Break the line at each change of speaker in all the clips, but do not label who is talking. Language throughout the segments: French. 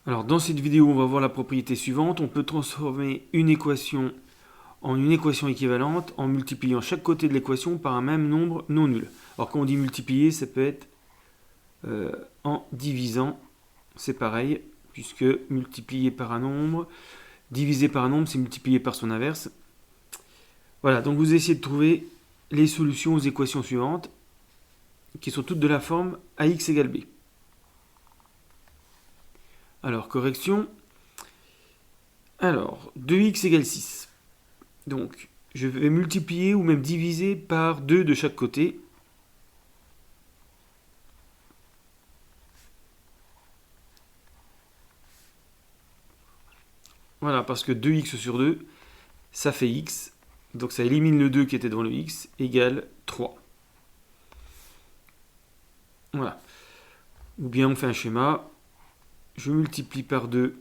Alors dans cette vidéo, on va voir la propriété suivante. On peut transformer une équation en une équation équivalente en multipliant chaque côté de l'équation par un même nombre non nul. Alors quand on dit multiplier, ça peut être en divisant. C'est pareil, puisque multiplier par un nombre, diviser par un nombre, c'est multiplier par son inverse. Voilà, donc vous essayez de trouver les solutions aux équations suivantes, qui sont toutes de la forme ax égale b. Alors, correction. Alors, 2x égale 6. Donc, je vais multiplier ou même diviser par 2 de chaque côté. Voilà, parce que 2x sur 2, ça fait x. Donc, ça élimine le 2 qui était devant le x, égale 3. Voilà. Ou bien on fait un schéma. Je multiplie par 2,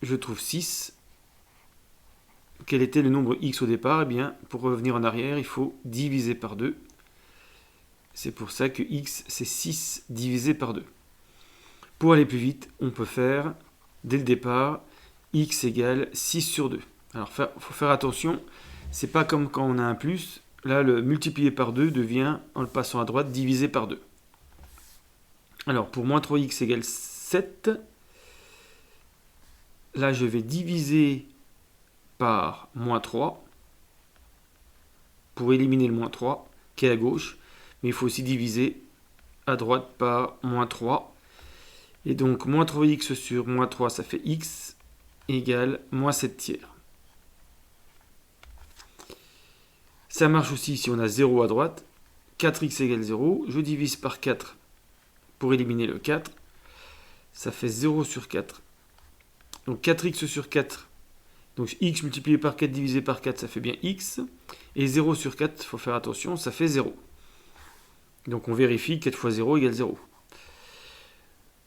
je trouve 6. Quel était le nombre x au départ? Eh bien, pour revenir en arrière, il faut diviser par 2. C'est pour ça que x, c'est 6 divisé par 2. Pour aller plus vite, on peut faire, dès le départ, x égale 6 sur 2. Alors, il faut faire attention, c'est pas comme quand on a un plus. Là, le multiplié par 2 devient, en le passant à droite, divisé par 2. Alors, pour moins 3x égale 7, là, je vais diviser par moins 3 pour éliminer le moins 3 qui est à gauche. Mais il faut aussi diviser à droite par moins 3. Et donc, moins 3x sur moins 3, ça fait x égale moins 7 tiers. Ça marche aussi si on a 0 à droite. 4x égale 0. Je divise par 4 pour éliminer le 4. Ça fait 0 sur 4. Donc 4x sur 4. Donc x multiplié par 4 divisé par 4, ça fait bien x. Et 0 sur 4, il faut faire attention, ça fait 0. Donc on vérifie, 4 fois 0 égale 0.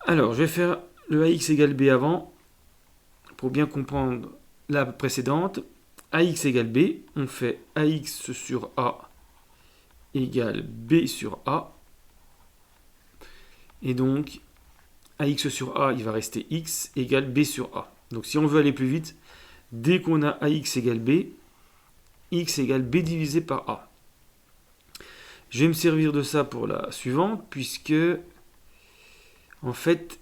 Alors, je vais faire le ax égale b avant, pour bien comprendre la précédente. Ax égale b, on fait ax sur a égale b sur a. Et donc, ax sur a, il va rester x égale b sur a. Donc si on veut aller plus vite, dès qu'on a ax égale b, x égale b divisé par a. Je vais me servir de ça pour la suivante, puisque, en fait,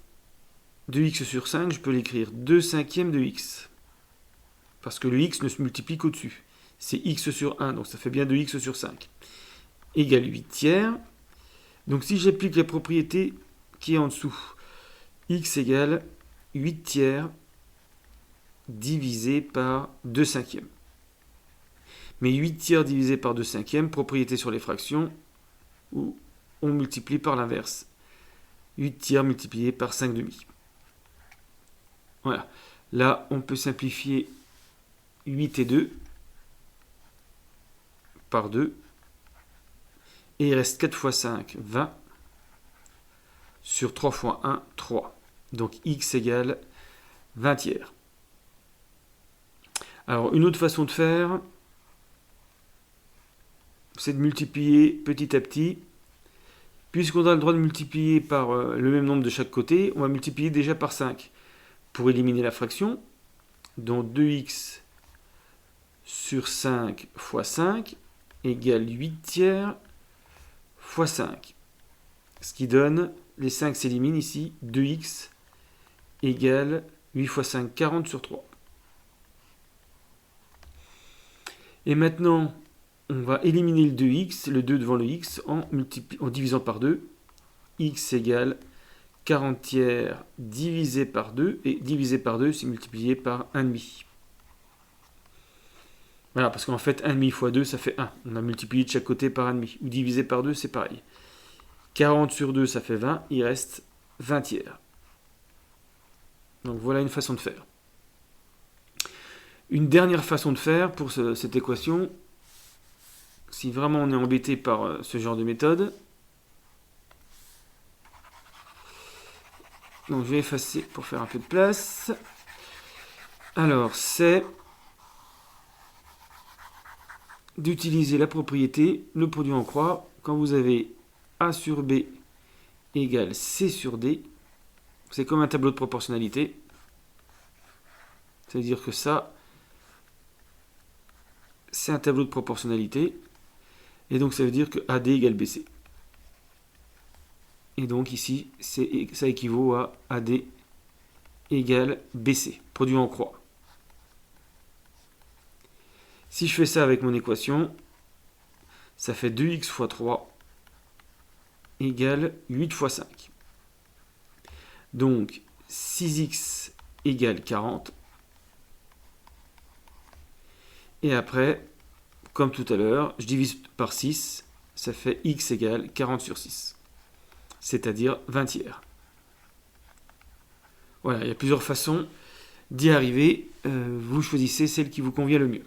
2x sur 5, je peux l'écrire 2 cinquièmes de x. Parce que le x ne se multiplie qu'au-dessus. C'est x sur 1, donc ça fait bien 2x sur 5. Égale 8 tiers. Donc si j'applique la propriété qui est en dessous, x égale 8 tiers divisé par 2 cinquièmes. Mais 8 tiers divisé par 2 cinquièmes, propriété sur les fractions, où on multiplie par l'inverse. 8 tiers multiplié par 5 demi. Voilà. Là, on peut simplifier 8 et 2 par 2. Et il reste 4 fois 5, 20. Sur 3 fois 1, 3. Donc x égale 20 tiers. Alors, une autre façon de faire, c'est de multiplier petit à petit. Puisqu'on a le droit de multiplier par le même nombre de chaque côté, on va multiplier déjà par 5 pour éliminer la fraction. Donc 2x sur 5 fois 5 égale 8 tiers fois 5. Ce qui donne, les 5 s'éliminent ici, 2x égale 8 fois 5, 40 sur 3. Et maintenant, on va éliminer le 2x, le 2 devant le x, en divisant par 2. X égale 40 tiers divisé par 2. Et divisé par 2, c'est multiplié par 1,5. Voilà, parce qu'en fait, 1,5 fois 2, ça fait 1. On a multiplié de chaque côté par 1,5. Ou divisé par 2, c'est pareil. 40 sur 2, ça fait 20. Il reste 20 tiers. Donc voilà une façon de faire. Une dernière façon de faire pour cette équation, si vraiment on est embêté par ce genre de méthode. Donc je vais effacer pour faire un peu de place. Alors c'est d'utiliser la propriété, le produit en croix, quand vous avez a sur b égale c sur d. c'est comme un tableau de proportionnalité. Ça veut dire que ça, c'est un tableau de proportionnalité. Et donc ça veut dire que AD égale BC. Et donc ici, ça équivaut à AD égale BC, produit en croix. Si je fais ça avec mon équation, ça fait 2x fois 3 égale 8 fois 5. Donc 6x égale 40. Et après, comme tout à l'heure, je divise par 6, ça fait x égale 40 sur 6. C'est-à-dire 20 tiers. Voilà, il y a plusieurs façons d'y arriver. Vous choisissez celle qui vous convient le mieux.